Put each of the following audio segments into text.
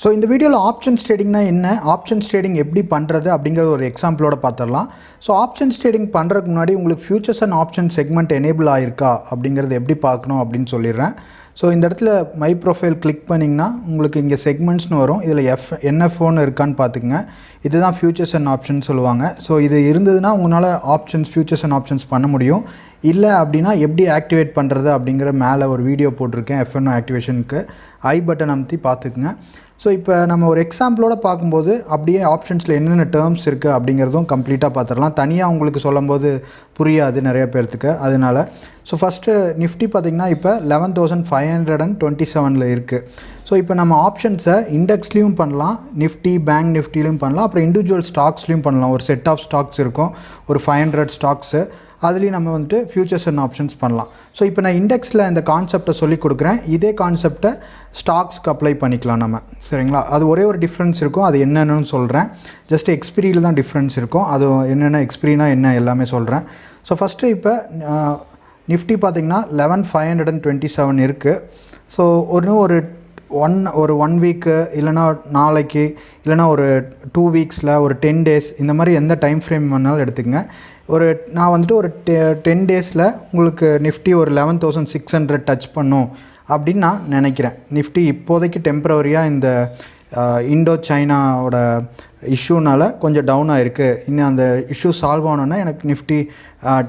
So இந்த வீடியோவில் options ட்ரேடிங்னா என்ன, ஆப்ஷன்ஸ் ட்ரேடிங் எப்படி பண்ணுறது அப்படிங்கிற ஒரு எக்ஸாம்பிளோட பார்த்துடலாம். ஸோ ஆப்ஷன்ஸ் ட்ரேடிங் பண்ணுறதுக்கு முன்னாடி உங்களுக்கு futures and option segment enable ஆகிருக்கா அப்படிங்கிறது எப்படி பார்க்கணும் அப்படின்னு சொல்லிடுறேன். ஸோ இந்த இடத்துல மை ப்ரொஃபைல் கிளிக் பண்ணிங்கன்னா உங்களுக்கு இங்கே செக்மெண்ட்ஸ்னு வரும். இதில் என்எஃப்ஓன்னு இருக்கான்னு பார்த்துக்குங்க. இதுதான் ஃபியூச்சர்ஸ் அண்ட் ஆப்ஷன்ஸ் சொல்லுவாங்க. ஸோ இது இருந்ததுன்னா உங்களால் ஆப்ஷன்ஸ் ஃபியூச்சர்ஸ் அண்ட் ஆப்ஷன்ஸ் பண்ண முடியும். இல்லை அப்படின்னா எப்படி ஆக்டிவேட் பண்ணுறது அப்படிங்கிற மேலே ஒரு வீடியோ போட்டிருக்கேன். எஃப்என்ஓ ஆக்டிவேஷனுக்கு ஐ பட்டன் அமுத்தி பார்த்துக்குங்க. ஸோ இப்போ நம்ம ஒரு எக்ஸாம்பிளோட பார்க்கும்போது அப்படியே ஆப்ஷன்ஸில் என்னென்ன டேர்ம்ஸ் இருக்குது அப்படிங்கிறதும் கம்ப்ளீட்டாக பார்த்துடலாம். தனியாக உங்களுக்கு சொல்லும்போது புரியாது நிறைய பேர்த்துக்கு, அதனால். ஸோ ஃபஸ்ட்டு நிஃப்டி பார்த்திங்கன்னா இப்போ 11,527 இருக்குது. ஸோ இப்போ நம்ம ஆப்ஷன்ஸை இண்டெக்ஸ்லேயும் பண்ணலாம், நிஃப்டி பேங்க் நிஃப்டிலையும் பண்ணலாம், அப்புறம் இண்டிவிஜுவல் ஸ்டாக்ஸ்லையும் பண்ணலாம். ஒரு செட் ஆஃப் ஸ்டாக்ஸ் இருக்கும், ஒரு 500 ஸ்டாக்ஸு, அதுலேயும் நம்ம வந்துட்டு ஃபியூச்சர்ஸ் அண்ட் ஆப்ஷன்ஸ் பண்ணலாம். ஸோ இப்போ நான் இண்டெக்ஸில் இந்த கான்செப்டை சொல்லி கொடுக்குறேன். இதே கான்செப்டை ஸ்டாக்ஸ்க்கு அப்ளை பண்ணிக்கலாம் நம்ம, சரிங்களா? அது ஒரே ஒரு டிஃப்ரென்ஸ் இருக்கும், அது என்னென்னு சொல்கிறேன். ஜஸ்ட் எக்ஸ்பீரியில் தான் டிஃப்ரென்ஸ் இருக்கும். அது என்னென்ன எக்ஸ்பீரினா என்ன எல்லாமே சொல்கிறேன். ஸோ ஃபஸ்ட்டு இப்போ நிஃப்டி பார்த்திங்கன்னா 11,527 இருக்குது. ஸோ ஒரு ஒன் வீக்கு இல்லைனா நாளைக்கு இல்லைனா ஒரு 2 வீக்ஸில் ஒரு 10 டேஸ் இந்த மாதிரி எந்த டைம் ஃப்ரேம் வேணாலும் எடுத்துக்கங்க. நான் வந்துட்டு ஒரு 10 டேஸில் உங்களுக்கு நிஃப்டி ஒரு 11,600 டச் பண்ணும் அப்படின்னு நான் நினைக்கிறேன். நிஃப்டி இப்போதைக்கு டெம்பரவரியாக இந்த இண்டோ சைனாவோட இஷ்யூனால் கொஞ்சம் டவுனாக இருக்குது. இன்னும் அந்த இஷ்யூ சால்வ் ஆனோன்னா எனக்கு நிஃப்டி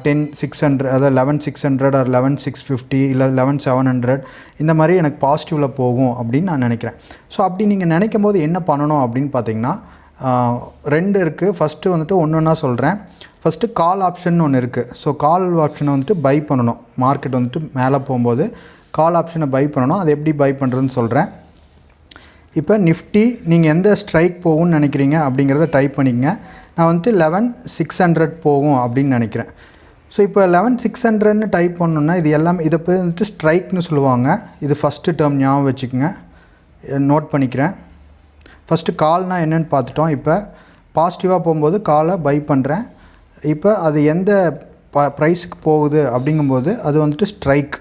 10,600 அதாவது 11,600 ஆர் 11,650 இல்லை 11,700 இந்த மாதிரி எனக்கு பாசிட்டிவில் போகும் அப்படின்னு நான் நினைக்கிறேன். ஸோ அப்படி நீங்கள் நினைக்கும் போது என்ன பண்ணணும் அப்படின்னு பார்த்தீங்கன்னா 2 இருக்குது. ஃபஸ்ட்டு வந்துட்டு ஒன்று சொல்கிறேன். ஃபஸ்ட்டு கால் ஆப்ஷன் ஒன்று இருக்குது. ஸோ கால் ஆப்ஷனை வந்துட்டு பை பண்ணணும். மார்க்கெட் வந்துட்டு மேலே போகும்போது கால் ஆப்ஷனை பை பண்ணணும். அது எப்படி பை பண்ணுறதுன்னு சொல்கிறேன். இப்போ நிஃப்டி நீங்கள் எந்த ஸ்ட்ரைக் போகும்னு நினைக்கிறீங்க அப்படிங்கிறத டைப் பண்ணிக்கங்க. நான் வந்துட்டு 11,600 போகும் அப்படின்னு நினைக்கிறேன். ஸோ இப்போ 11,600ன்னு டைப் பண்ணணுன்னா இது எல்லாமே இதை போய் வந்துட்டு ஸ்ட்ரைக்னு சொல்லுவாங்க. இது ஃபஸ்ட்டு டேர்ம் ஞாபகம் வச்சுக்கோங்க, நோட் பண்ணிக்கிறேன். ஃபஸ்ட்டு கால்னால் என்னென்னு பார்த்துட்டோம். இப்போ பாசிட்டிவாக போகும்போது காலை பை பண்ணுறேன். இப்போ அது எந்த ப்ரைஸுக்கு போகுது அப்படிங்கும்போது அது வந்துட்டு ஸ்ட்ரைக்.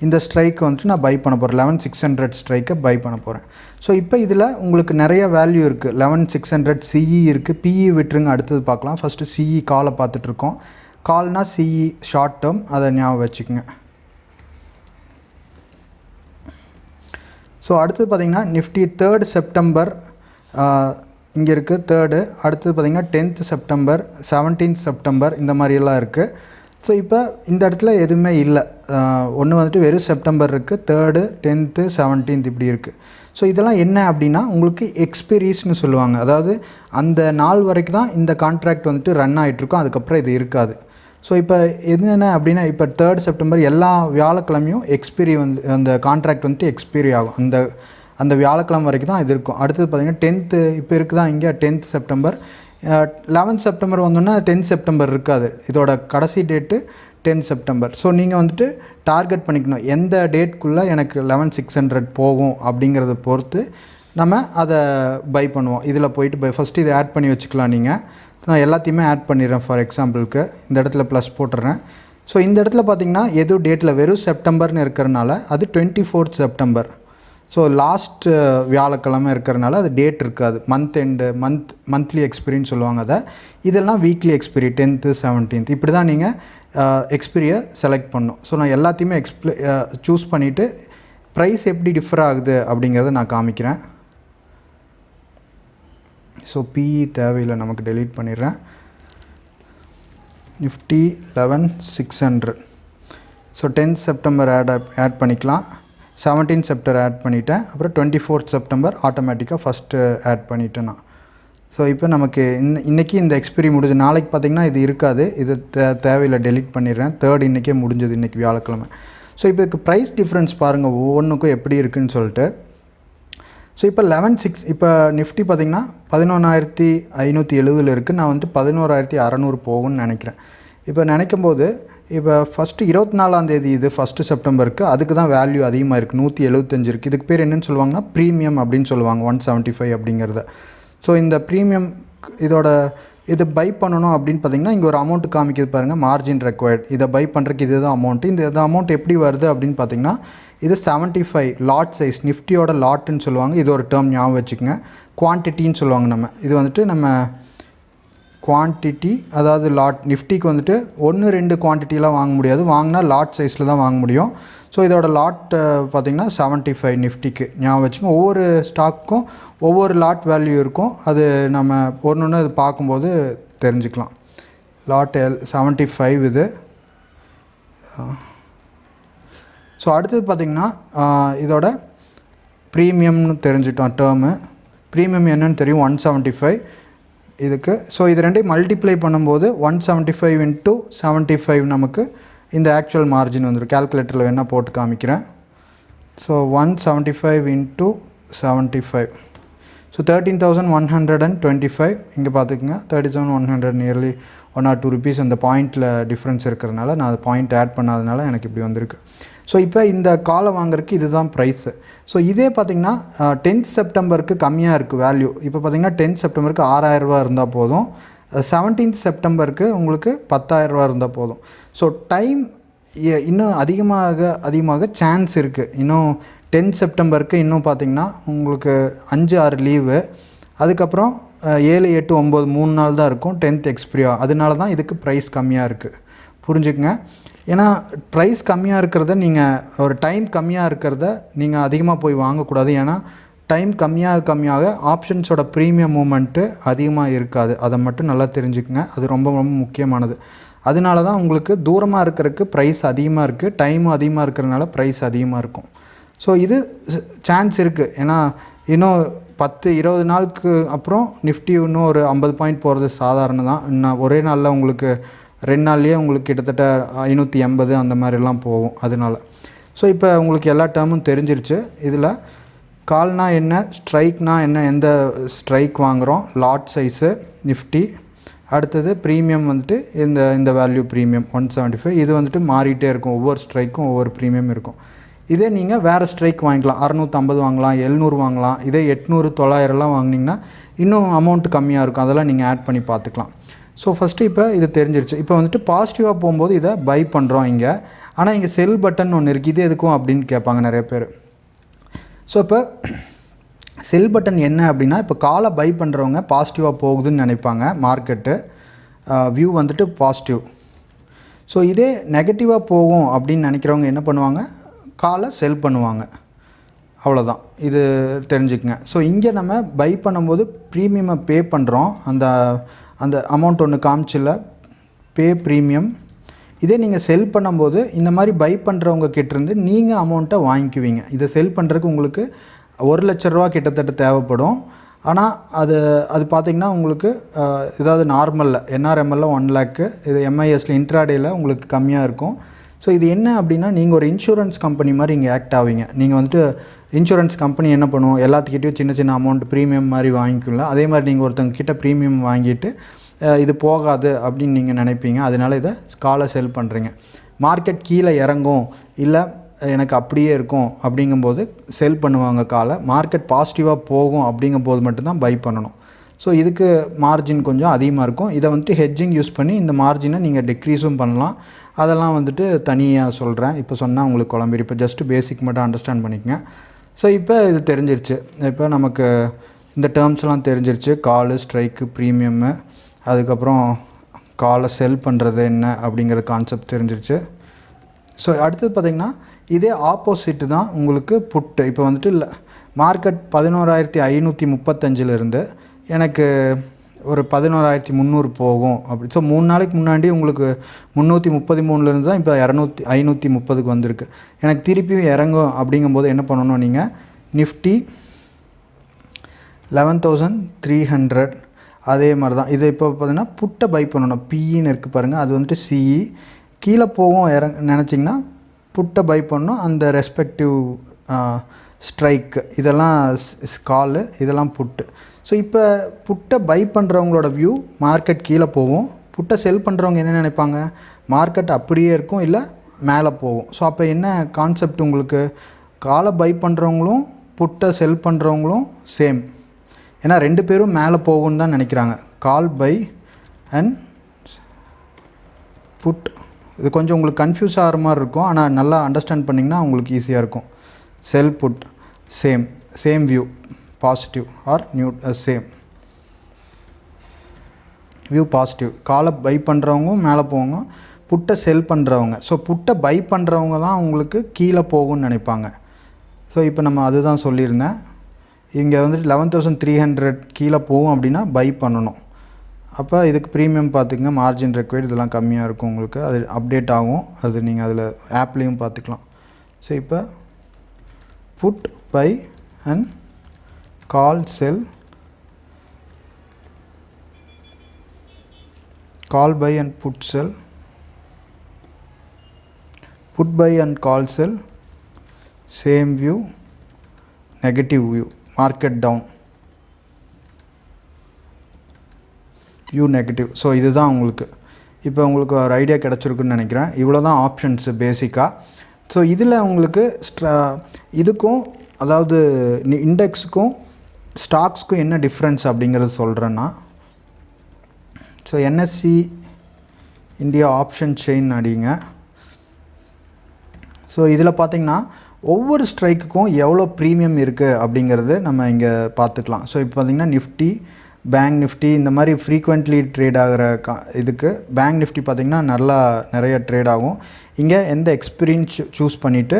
இந்த ஸ்ட்ரைக்கை வந்துட்டு நான் பை பண்ண போகிறேன். 11,600 ஸ்ட்ரைக்கை பை பண்ண போகிறேன். ஸோ இப்போ இதில் உங்களுக்கு நிறைய வேல்யூ இருக்குது. 11,600 சிஇ இருக்குது. பிஇ விட்டுருங்க, அடுத்தது பார்க்கலாம். ஃபஸ்ட்டு சிஇ காலை பார்த்துட்ருக்கோம். கால்னால் சிஇ ஷார்ட் டேர்ம், அதை ஞாபகம் வச்சுக்கோங்க. ஸோ அடுத்தது பார்த்திங்கன்னா நிஃப்டி 3rd செப்டம்பர் இங்கே இருக்குது 3rd. அடுத்தது பார்த்திங்கன்னா 10th செப்டம்பர், 17th செப்டம்பர் இந்த மாதிரியெல்லாம் இருக்குது. ஸோ இப்போ இந்த இடத்துல எதுவுமே இல்லை. ஒன்று வந்துட்டு வெறும் செப்டம்பர் இருக்குது, 3rd 10th 17th இப்படி இருக்குது. ஸோ இதெல்லாம் என்ன அப்படின்னா உங்களுக்கு எக்ஸ்பீரியஸ்னு சொல்லுவாங்க. அதாவது அந்த நாள் வரைக்கும் தான் இந்த கான்ட்ராக்ட் வந்துட்டு ரன் ஆகிட்ருக்கும், அதுக்கப்புறம் இது இருக்காது. ஸோ இப்போ என்னென்ன அப்படின்னா இப்போ 3rd செப்டம்பர் எல்லா வியாழக்கிழமையும் எக்ஸ்பீரி அந்த கான்ட்ராக்ட் வந்துட்டு எக்ஸ்பீரி ஆகும். அந்த வியாழக்கிழமை வரைக்கும் தான் இது இருக்கும். அடுத்தது பார்த்திங்கன்னா 10th இப்போ இருக்குதா இங்கே 10th செப்டம்பர். 11th செப்டம்பர் வந்தோன்னா 10th செப்டம்பர் இருக்காது. இதோட கடைசி டேட்டு 10th செப்டம்பர். ஸோ நீங்கள் வந்துட்டு டார்கெட் பண்ணிக்கணும் எந்த டேட்குள்ளே எனக்கு 11,600 போகும் அப்படிங்கிறத பொறுத்து நம்ம அதை பை பண்ணுவோம். இதில் போயிட்டு ஃபஸ்ட்டு இதை ஆட் பண்ணி வச்சுக்கலாம். நான் எல்லாத்தையுமே ஆட் பண்ணிடுறேன். ஃபார் எக்ஸாம்பிளுக்கு இந்த இடத்துல ப்ளஸ் போட்டுடுறேன். ஸோ இந்த இடத்துல பார்த்திங்கன்னா எதுவும் டேட்டில் வெறும் செப்டம்பர்னு இருக்கிறனால அது 24th செப்டம்பர். ஸோ லாஸ்ட் வியாழக்கிழமை இருக்கிறனால அது டேட் இருக்காது. மந்த்லி எக்ஸ்பீரின்னு சொல்லுவாங்க அதை. இதெல்லாம் வீக்லி எக்ஸ்பீரி 10th 17th இப்படி தான் நீங்கள் எக்ஸ்பீரியை செலக்ட் பண்ணணும். ஸோ நான் எல்லாத்தையுமே சூஸ் பண்ணிவிட்டு ப்ரைஸ் எப்படி டிஃபர் ஆகுது அப்படிங்கிறத நான் காமிக்கிறேன். ஸோ பிஇ தேவையில்லை, நமக்கு டெலீட் பண்ணிடுறேன். Nifty 11,600. So 10th September add பண்ணிக்கலாம். 17th செப்டம்பர் ஆட் பண்ணிவிட்டேன். அப்புறம் 24th செப்டம்பர் ஆட்டோமேட்டிக்காக ஃபஸ்ட்டு ஆட் பண்ணிட்டேன் நான். ஸோ இப்போ நமக்கு இன்றைக்கி இந்த எக்ஸ்பீரி முடிஞ்சு. நாளைக்கு பார்த்திங்கன்னா இது இருக்காது, இது தேவையில்லை, டெலீட் பண்ணிடுறேன். 3rd இன்றைக்கே முடிஞ்சது, இன்றைக்கி வியாழக்கிழமை. ஸோ இப்போ இதுக்கு ப்ரைஸ் டிஃப்ரென்ஸ் பாருங்கள் ஒவ்வொன்றுக்கும் எப்படி இருக்குதுன்னு சொல்லிட்டு. ஸோ இப்போ 11,600 இப்போ நிஃப்டி பார்த்திங்கன்னா 11,570 இருக்குது. நான் வந்துட்டு 11,600 போகும்னு நினைக்கிறேன். இப்போ நினைக்கும் போது இப்போ ஃபஸ்ட்டு 24ஆம் தேதி இது ஃபஸ்ட்டு செப்டம்பருக்கு அதுக்கு தான் வேல்யூ அதிகமாக இருக்குது, 175 இருக்குது. இதுக்கு பேர் என்னென்னு சொல்லுவாங்கன்னா ப்ரீமியம் அப்படின்னு சொல்லுவாங்க, 175 அப்படிங்கிறத. ஸோ இந்த ப்ரீமியம் இதை பை பண்ணணும் அப்படின்னு பார்த்திங்கன்னா இங்கே ஒரு அமௌண்ட்டு காமிக்கிறது பாருங்கள், மார்ஜின் ரெக்வயர்ட். இதை பை பண்ணுறதுக்கு இதுதான் அமௌண்ட்டு. இந்த அமௌண்ட் எப்படி வருது அப்படின்னு பார்த்திங்கன்னா இது 75 லாட் சைஸ் நிஃப்டியோட லாட்டுன்னு சொல்லுவாங்க. இது ஒரு டேர்ம் ஞாபகம் வச்சுக்கோங்க. குவான்டிட்டின்னு சொல்லுவாங்க. நம்ம இது வந்துட்டு நம்ம குவான்டிட்டி, அதாவது லாட் நிஃப்டிக்கு வந்துட்டு 1-2 குவான்டிட்டிலாம் வாங்க முடியாது, வாங்கினா லாட் சைஸில் தான் வாங்க முடியும். ஸோ இதோட லாட் பார்த்திங்கன்னா 75 நிஃப்டிக்கு ஞாபகம் வச்சுக்கோங்க. ஒவ்வொரு ஸ்டாக்கும் ஒவ்வொரு லாட் வேல்யூ இருக்கும். அது நம்ம ஒன்று அது பார்க்கும்போது தெரிஞ்சுக்கலாம். லாட் 75 இது. ஸோ அடுத்தது பார்த்திங்கன்னா இதோட ப்ரீமியம்னு தெரிஞ்சிட்டோம். டேர்மு ப்ரீமியம் என்னன்னு தெரியும், 175 இதுக்கு. ஸோ இது ரெண்டையும் மல்டிப்ளை பண்ணும்போது 175 × 75 நமக்கு இந்த ஆக்சுவல் மார்ஜின் வந்துடும். கேல்குலேட்டரில் வேணால் போட்டு காமிக்கிறேன். So 175 × 75, so 13,125. இங்கே பார்த்துக்குங்க 30,100, நியர்லி 1 or 2 rupees அந்த பாயிண்டில் டிஃப்ரென்ஸ் இருக்கிறதுனால நான் அது பாயிண்ட் ஆட் பண்ணாதனால எனக்கு இப்படி வந்திருக்கு. ஸோ இப்போ இந்த காலை வாங்குறதுக்கு இதுதான் ப்ரைஸு. ஸோ இதே பார்த்திங்கன்னா 10th செப்டம்பருக்கு கம்மியாக இருக்குது வேல்யூ. இப்போ பார்த்திங்கன்னா 10th செப்டம்பருக்கு 6,000 ரூபா இருந்தால் போதும். 17th செப்டம்பருக்கு உங்களுக்கு 10,000 ரூபா இருந்தால் போதும். ஸோ டைம் இன்னும் அதிகமாக சான்ஸ் இருக்குது. இன்னும் 10th செப்டம்பருக்கு இன்னும் பார்த்திங்கன்னா உங்களுக்கு 5-6 லீவு, அதுக்கப்புறம் 7, 8, 9 3 நாள் தான் இருக்கும் 10th எக்ஸ்பிரியா. அதனால தான் இதுக்கு ப்ரைஸ் கம்மியாக இருக்குது, புரிஞ்சுக்குங்க. ஏன்னா ப்ரைஸ் கம்மியாக இருக்கிறத நீங்கள் ஒரு டைம் கம்மியாக இருக்கிறத நீங்கள் அதிகமாக போய் வாங்கக்கூடாது. ஏன்னா டைம் கம்மியாக ஆப்ஷன்ஸோட ப்ரீமியம் மூமெண்ட்டு அதிகமாக இருக்காது. அதை மட்டும் நல்லா தெரிஞ்சுக்குங்க. அது ரொம்ப ரொம்ப முக்கியமானது. அதனால தான் உங்களுக்கு தூரமாக இருக்கிறதுக்கு ப்ரைஸ் அதிகமாக இருக்குது, டைமும் அதிகமாக இருக்கிறதுனால ப்ரைஸ் அதிகமாக இருக்கும். ஸோ இது சான்ஸ் இருக்குது. ஏன்னா இன்னும் 10-20 நாளுக்கு அப்புறம் நிஃப்டி இன்னும் ஒரு 50 பாயிண்ட் போகிறது சாதாரணம் தான். இன்னும் ஒரே நாளில் உங்களுக்கு 2 நாள்லேயே உங்களுக்கு கிட்டத்தட்ட 580 அந்த மாதிரிலாம் போகும். அதனால ஸோ இப்போ உங்களுக்கு எல்லா டேர்மும் தெரிஞ்சிருச்சு. இதில் கால்னா என்ன, ஸ்ட்ரைக்னா என்ன, எந்த ஸ்ட்ரைக் வாங்குகிறோம், லாட் சைஸு நிஃப்டி, அடுத்தது ப்ரீமியம் வந்துட்டு இந்த வேல்யூ ப்ரீமியம் 175. இது வந்துட்டு மாறிட்டே இருக்கும். ஒவ்வொரு ஸ்ட்ரைக்கும் ஒவ்வொரு ப்ரீமியம் இருக்கும். இதே நீங்கள் வேறு ஸ்ட்ரைக் வாங்கிக்கலாம், 650 வாங்கலாம், 700 வாங்கலாம். இதே 800, 900லாம் வாங்கினீங்கன்னா இன்னும் அமௌண்ட் கம்மியாக இருக்கும். அதெல்லாம் நீங்கள் ஆட் பண்ணி பார்த்துக்கலாம். ஸோ ஃபஸ்ட்டு இப்போ இது தெரிஞ்சிருச்சு. இப்போ வந்துட்டு பாசிட்டிவாக போகும்போது இதை பை பண்ணுறோம் இங்கே. ஆனால் இங்கே செல் பட்டன் ஒன்று இருக்குது. இது எதுக்கும் அப்படின்னு கேட்பாங்க நிறைய பேர். ஸோ இப்போ செல் பட்டன் என்ன அப்படின்னா, இப்போ காலை பை பண்ணுறவங்க பாசிட்டிவாக போகுதுன்னு நினைப்பாங்க, மார்க்கெட்டு வியூ வந்துட்டு பாசிட்டிவ். ஸோ இதே நெகட்டிவாக போகும் அப்படின்னு நினைக்கிறவங்க என்ன பண்ணுவாங்க, காலை செல் பண்ணுவாங்க. அவ்வளோதான், இது தெரிஞ்சுக்குங்க. ஸோ இங்கே நம்ம பை பண்ணும்போது ப்ரீமியமை பே பண்ணுறோம். அந்த அமௌண்ட் ஒன்று காமிச்சில்ல, பே ப்ரீமியம். இதே நீங்கள் செல் பண்ணும்போது இந்த மாதிரி பை பண்ணுறவங்க கிட்டேருந்து நீங்கள் அமௌண்ட்டை வாங்கிக்குவீங்க. இதை செல் பண்ணுறதுக்கு உங்களுக்கு 1 லட்ச ரூபா கிட்டத்தட்ட தேவைப்படும். ஆனால் அது பார்த்திங்கன்னா உங்களுக்கு ஏதாவது நார்மலில் என்ஆர்எம்எல்ல 1 lakh, இது எம்ஐஎஸில் இன்ட்ராடேயில் உங்களுக்கு கம்மியாக இருக்கும். ஸோ இது என்ன அப்படின்னா, நீங்கள் ஒரு இன்சூரன்ஸ் கம்பெனி மாதிரி இங்கே ஆக்ட் ஆவீங்க. நீங்கள் வந்துட்டு இன்சூரன்ஸ் கம்பெனி என்ன பண்ணுவோம், எல்லாத்துக்கிட்டையும் சின்ன சின்ன அமௌண்ட் ப்ரீமியம் மாதிரி வாங்கிக்கல. அதே மாதிரி நீங்கள் ஒருத்தங்க கிட்ட ப்ரீமியம் வாங்கிட்டு இது போகாது அப்படின்னு நீங்கள் நினைப்பீங்க. அதனால் இதை காலை செல் பண்ணுறீங்க. மார்க்கெட் கீழே இறங்கும், இல்லை எனக்கு அப்படியே இருக்கும் அப்படிங்கும்போது செல் பண்ணுவாங்க காலை. மார்க்கெட் பாசிட்டிவாக போகும் அப்படிங்கும்போது மட்டும்தான் பை பண்ணணும். ஸோ இதுக்கு மார்ஜின் கொஞ்சம் அதிகமாக இருக்கும். இதை வந்துட்டு ஹெட்ஜிங் யூஸ் பண்ணி இந்த மார்ஜினை நீங்கள் டிக்ரீஸும் பண்ணலாம். அதெல்லாம் வந்துட்டு தனியாக சொல்கிறேன். இப்போ சொன்னால் உங்களுக்கு குழம்பிடு. இப்போ ஜஸ்ட்டு பேசிக் மட்டும் அண்டர்ஸ்டாண்ட் பண்ணிக்கங்க. ஸோ இப்போ இது தெரிஞ்சிருச்சு. இப்போ நமக்கு இந்த டேர்ம்ஸ்லாம் தெரிஞ்சிருச்சு. காலு, ஸ்ட்ரைக்கு, ப்ரீமியம்மு, அதுக்கப்புறம் காலை செல் பண்ணுறது என்ன அப்படிங்கிற கான்செப்ட் தெரிஞ்சிருச்சு. ஸோ அடுத்தது பார்த்திங்கன்னா இதே ஆப்போசிட்டு தான் உங்களுக்கு புட்டு. இப்போ வந்துட்டு இல்லை, மார்க்கெட் 11,535 எனக்கு ஒரு 11,300 போகும் அப்படி. ஸோ 3 நாளைக்கு முன்னாடி உங்களுக்கு 333 தான் இப்போ 530க்கு வந்திருக்கு. எனக்கு திருப்பியும் இறங்கும் அப்படிங்கும்போது என்ன பண்ணணும், நீங்கள் நிஃப்டி 11,300 அதே மாதிரி தான். இது இப்போ பார்த்தீங்கன்னா புட்டை பை பண்ணணும். பிஇன்னு இருக்குது பாருங்கள், அது வந்துட்டு சிஇ. கீழே போகும் நினச்சிங்கன்னா புட்டை பை பண்ணணும். அந்த ரெஸ்பெக்டிவ் ஸ்ட்ரைக்கு இதெல்லாம் காலு, இதெல்லாம் புட்டு. ஸோ இப்போ புட்டை பை பண்ணுறவங்களோட வியூ மார்க்கெட் கீழே போகும். புட்டை செல் பண்ணுறவங்க என்ன நினைப்பாங்க, மார்க்கெட் அப்படியே இருக்கும், இல்லை மேலே போகும். ஸோ அப்போ என்ன கான்செப்ட், உங்களுக்கு காலை பை பண்ணுறவங்களும் புட்டை செல் பண்ணுறவங்களும் சேம். ஏன்னா 2 பேரும் மேலே போகும்னு தான் நினைக்கிறாங்க. கால் பை அண்ட் புட் இது கொஞ்சம் உங்களுக்கு கன்ஃபியூஸ் ஆகிற மாதிரி இருக்கும், ஆனால் நல்லா அண்டர்ஸ்டாண்ட் பண்ணிங்கன்னா உங்களுக்கு ஈஸியாக இருக்கும். Sell put same view positive or same view positive. காலை பை பண்ணுறவங்க மேலே போவாங்க, புட்டை செல் பண்ணுறவங்க, ஸோ புட்டை பை பண்ணுறவங்க தான் உங்களுக்கு கீழே போகும்னு நினைப்பாங்க. ஸோ இப்போ நம்ம அதுதான் சொல்லியிருந்தேன். இங்கே வந்துட்டு 11,300 கீழே போகும் அப்படின்னா பை பண்ணணும். அப்போ இதுக்கு ப்ரீமியம் பார்த்துங்க, மார்ஜின் ரெக்வயர்ட் இதெல்லாம் கம்மியாக இருக்கும் உங்களுக்கு, அது அப்டேட் ஆகும், அது நீங்கள் அதில் ஆப்லேயும் பார்த்துக்கலாம். ஸோ இப்போ put buy and call sell, call buy and put sell, put buy and call sell, same view, negative view, market down, view negative. So இதுதான் உங்களுக்கு இப்போ உங்களுக்கு ஒரு ஐடியா கிடச்சிருக்குன்னு நினைக்கிறேன். இவ்வளோ தான் ஆப்ஷன்ஸு பேசிக்காக. ஸோ இதில் உங்களுக்கு இதுக்கும் அதாவது இண்டெக்ஸுக்கும் ஸ்டாக்ஸ்க்கும் என்ன டிஃப்ரென்ஸ் அப்படிங்கிறது சொல்கிறேன்னா, so NSC India option chain அடிங்க. ஸோ இதில் பார்த்திங்கன்னா ஒவ்வொரு ஸ்ட்ரைக்குக்கும் எவ்வளோ ப்ரீமியம் இருக்குது அப்படிங்கிறது நம்ம இங்கே பார்த்துக்கலாம். ஸோ இப்போ பார்த்திங்கன்னா நிஃப்டி, பேங்க் நிஃப்டி இந்த மாதிரி ஃப்ரீக்வெண்ட்லி ட்ரேட் ஆகிற இதுக்கு பேங்க் நிஃப்டி பார்த்திங்கன்னா நிறைய ட்ரேட் ஆகும். இங்கே எந்த எக்ஸ்பீரியன்ஸ் சூஸ் பண்ணிவிட்டு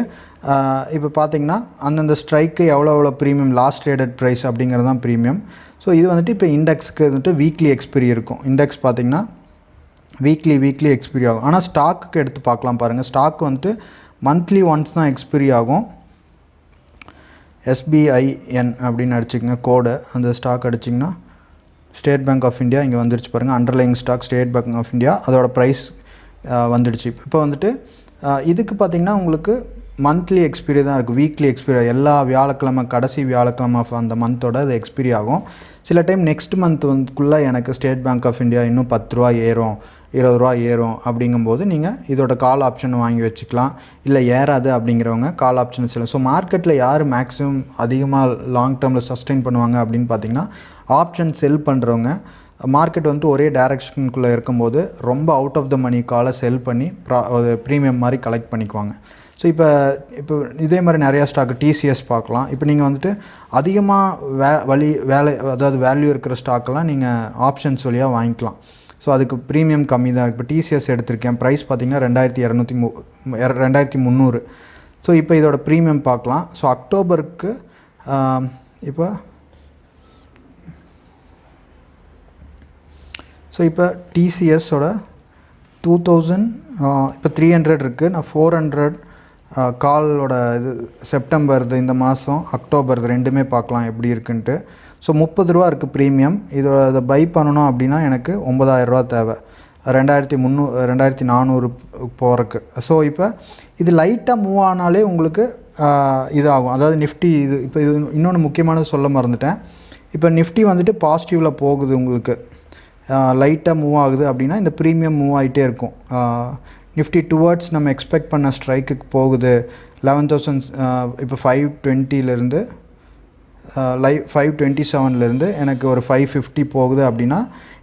இப்போ பார்த்திங்கன்னா அந்தந்த ஸ்ட்ரைக்கு எவ்வளோ ப்ரீமியம் லாஸ்ட் ட்ரேடட் ப்ரைஸ் அப்படிங்கிறது தான் ப்ரீமியம். ஸோ இது வந்துட்டு இப்போ இண்டெக்ஸ்க்கு வந்துட்டு வீக்லி எக்ஸ்பிரி இருக்கும். இண்டெக்ஸ் பார்த்திங்கன்னா வீக்லி எக்ஸ்பிரி ஆகும். ஆனால் ஸ்டாக்குக்கு எடுத்து பார்க்கலாம் பாருங்கள். ஸ்டாக் வந்துட்டு மந்த்லி ஒன்ஸ் தான் எக்ஸ்பிரி ஆகும். SBIN அப்படின்னு அடிச்சிக்கங்க கோடு, அந்த ஸ்டாக் அடிச்சிங்கன்னா ஸ்டேட் பேங்க் ஆஃப் இந்தியா இங்கே வந்துடுச்சு பாருங்கள். Underlying stock State Bank of India, அதோட ப்ரைஸ் வந்துடுச்சு. இப்போ வந்துட்டு இதுக்கு பார்த்திங்கன்னா உங்களுக்கு மந்த்லி எக்ஸ்பிரி தான் இருக்குது, வீக்லி எக்ஸ்பிரி எல்லா வியாழக்கிழமை கடைசி வியாழக்கிழமை அந்த மந்தோட அது எக்ஸ்பிரி ஆகும். சில டைம் நெக்ஸ்ட் மந்த் வந்துக்குள்ளே எனக்கு ஸ்டேட் பேங்க் ஆஃப் இந்தியா இன்னும் 10 ரூபா ஏறும், 20 ரூபா ஏறும் அப்படிங்கும்போது நீங்கள் இதோட கால் ஆப்ஷன் வாங்கி வச்சுக்கலாம். இல்லை ஏறாது அப்படிங்கிறவங்க கால் ஆப்ஷன் சொல்லலாம். ஸோ மார்க்கெட்டில் யார் மேக்ஸிமம் அதிகமாக லாங் டேர்மில் சஸ்டெயின் பண்ணுவாங்க அப்படின்னு பார்த்தீங்கன்னா ஆப்ஷன் செல் பண்ணுறவங்க. மார்க்கெட் வந்துட்டு ஒரே டைரக்ஷனுக்குள்ளே இருக்கும்போது ரொம்ப அவுட் ஆஃப் த மணி காலை செல் பண்ணி ப்ரீமியம் மாதிரி கலெக்ட் பண்ணிக்குவாங்க. ஸோ இப்போ இதே மாதிரி நிறையா ஸ்டாக்கு TCS பார்க்கலாம். இப்போ நீங்கள் வந்துட்டு அதிகமாக அதாவது வேல்யூ இருக்கிற ஸ்டாக்கெல்லாம் நீங்கள் ஆப்ஷன்ஸ் வழியாக வாங்கிக்கலாம். ஸோ அதுக்கு ப்ரீமியம் கம்மி தான் இருக்குது. இப்போ TCS எடுத்திருக்கேன், ப்ரைஸ் பார்த்திங்கன்னா 2200. ஸோ இப்போ இதோட ப்ரீமியம் பார்க்கலாம். ஸோ அக்டோபருக்கு இப்போ TCSோட 2000 இப்போ 300 இருக்குது. நான் 400 காலோட இது செப்டம்பர் இந்த மாதம் அக்டோபர் ரெண்டுமே பார்க்கலாம் எப்படி இருக்குன்ட்டு. ஸோ 30 ரூபா இருக்குது ப்ரீமியம். இதை பை பண்ணணும் அப்படின்னா எனக்கு 9000 ரூபா தேவை, 2400 போகிறக்கு. ஸோ இப்போ இது லைட்டாக மூவ் ஆனாலே உங்களுக்கு இதாகும். அதாவது நிஃப்டி இப்போ இது இன்னொன்று முக்கியமானது சொல்ல மறந்துட்டேன். இப்போ நிஃப்டி வந்துட்டு பாசிட்டிவில் போகுது, உங்களுக்கு லைட்டாக மூவ் ஆகுது அப்படின்னா இந்த ப்ரீமியம் மூவ் ஆகிட்டே இருக்கும். நிஃப்டி டுவர்ட்ஸ் நம்ம எக்ஸ்பெக்ட் பண்ண ஸ்ட்ரைக்குக்கு போகுது. 11,000 இப்போ 520 527 எனக்கு ஒரு 550 போகுது அப்படின்னா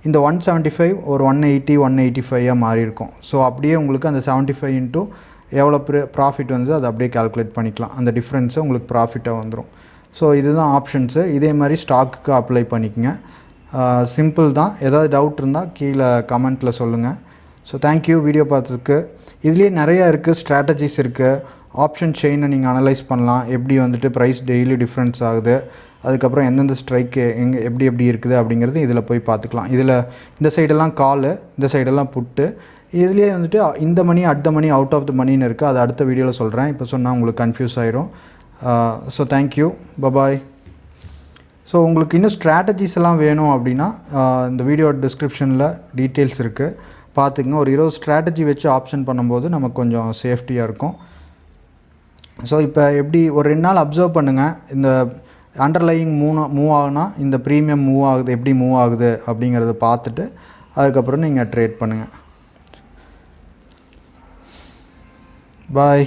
இந்த 175 ஒரு 180 185 மாறி இருக்கும். ஸோ அப்படியே உங்களுக்கு அந்த 75 இன்ட்டு எவ்வளோ ப்ராஃபிட் வந்து அதை அப்படியே கால்குலேட் பண்ணிக்கலாம். அந்த டிஃப்ரென்ஸை உங்களுக்கு ப்ராஃபிட்டாக வந்துடும். ஸோ இதுதான் ஆப்ஷன்ஸு. இதே மாதிரி ஸ்டாக்குக்கு அப்ளை பண்ணிக்கங்க. சிம்பிள் தான். ஏதாவது டவுட் இருந்தால் கீழே கமெண்ட்டில் சொல்லுங்கள். ஸோ தேங்க்யூ வீடியோ பார்த்ததுக்கு. இதுலேயே நிறையா இருக்குது, ஸ்ட்ராட்டஜிஸ் இருக்குது. ஆப்ஷன் செயினை நீங்கள் அனலைஸ் பண்ணலாம், எப்படி வந்துட்டு ப்ரைஸ் டெய்லி டிஃப்ரென்ஸ் ஆகுது, அதுக்கப்புறம் எந்தெந்த ஸ்ட்ரைக்கு எப்படி இருக்குது அப்படிங்கிறது இதில் போய் பார்த்துக்கலாம். இதில் இந்த சைடெல்லாம் காலு, இந்த சைடெல்லாம் புட்டு. இதுலேயே வந்துட்டு இந்த money at the money out of the மணின்னு இருக்குது. அது அடுத்த வீடியோவில் சொல்கிறேன். இப்போ சொன்னால் உங்களுக்கு கன்ஃபியூஸ் ஆயிரும். So thank you, bye bye. ஸோ உங்களுக்கு இன்னும் ஸ்ட்ராட்டஜிஸ் எல்லாம் வேணும் அப்படின்னா இந்த வீடியோ டிஸ்கிரிப்ஷனில் டீட்டெயில்ஸ் இருக்குது, பார்த்துக்குங்க. ஒரு 20 ஸ்ட்ராட்டஜி வச்சு ஆப்ஷன் பண்ணும்போது நமக்கு கொஞ்சம் சேஃப்டியாக இருக்கும். ஸோ இப்போ எப்படி ஒரு 2 நாள் அப்சர்வ் பண்ணுங்கள். இந்த அண்டர்லையிங் மூவ் ஆகுனா இந்த ப்ரீமியம் மூவ் ஆகுது, எப்படி மூவ் ஆகுது அப்படிங்கிறத பார்த்துட்டு அதுக்கப்புறம் நீங்கள் ட்ரேட் பண்ணுங்கள். பாய்.